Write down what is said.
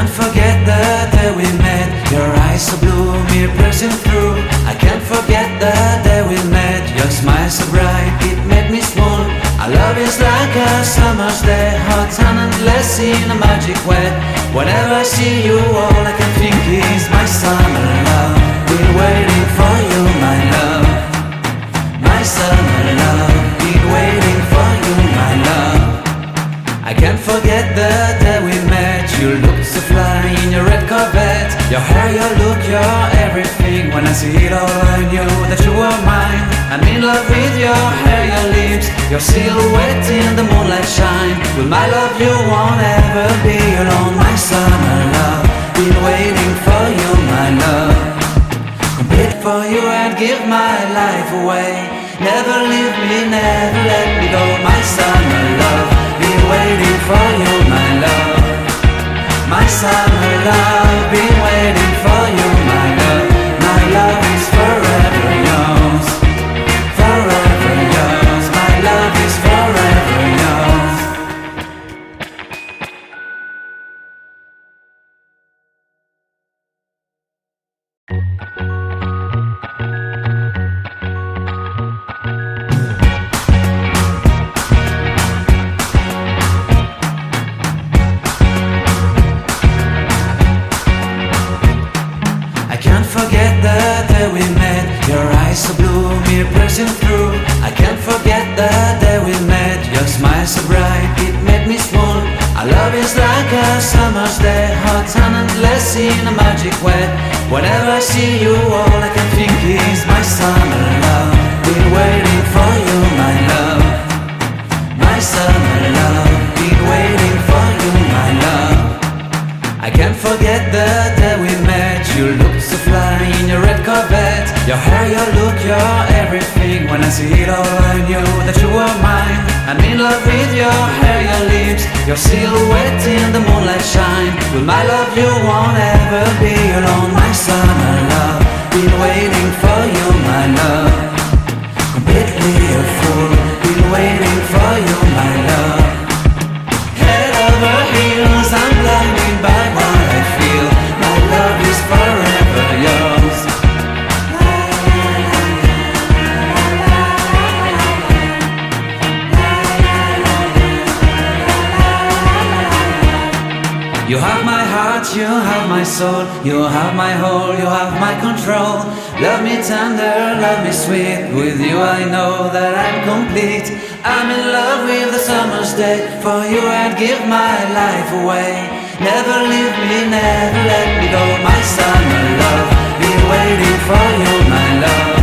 can't forget the day we met. Your eyes so blue, me pressing through. I can't forget the day we met. Your smile so bright, it made me swoon. Our love is like a summer's day, hot and endless in a magic way. Whenever I see you, all I can think is my summer love. Been waiting for you, my love. My summer love. Been waiting for you, my love. I can't forget the day we met. You looked so fly in your red Corvette. Your hair, your look, your everything. When I see it all, I knew that you were mine. I'm in love with your hair, your lips, your silhouette in the moonlight shine. With my love you won't ever be alone. My summer love, been waiting for you, my love. Complete for you and give my life away. Never leave me, never let me go. My summer love, been waiting for you, my love. My summer love, been waiting for you, my love. My love is forever yours. Forever yours. My love is forever yours. I can't forget the day we met. Your eyes so blue, me pressing through. I can't forget the day we met. Your smile so bright, it made me swoon. Our love is like a summer's day, hot and endless in a magic way. Whenever I see you, all I can think is my summer love. Been waiting for you, my love. My summer love. Been waiting for you, my love. I can't forget the day we met. You looked so fly in your red Corvette. Your hair, your look, your everything. When I see it all, I knew that you were mine. I'm in love with your hair, your lips, your silhouette in the moonlight shine. With my love you won't ever be alone. My summer love, been waiting for you, my love. Completely a fool, been waiting for you, my love. Head over heels, I'm blinded by what I feel. My love is forever yours. You have my heart, you have my soul. You have my whole, you have my control. Love me tender, love me sweet. With you I know that I'm complete. I'm in love with the summer's day. For you I'd give my life away. Never leave me, never let me go. My summer love, been waiting for you, my love.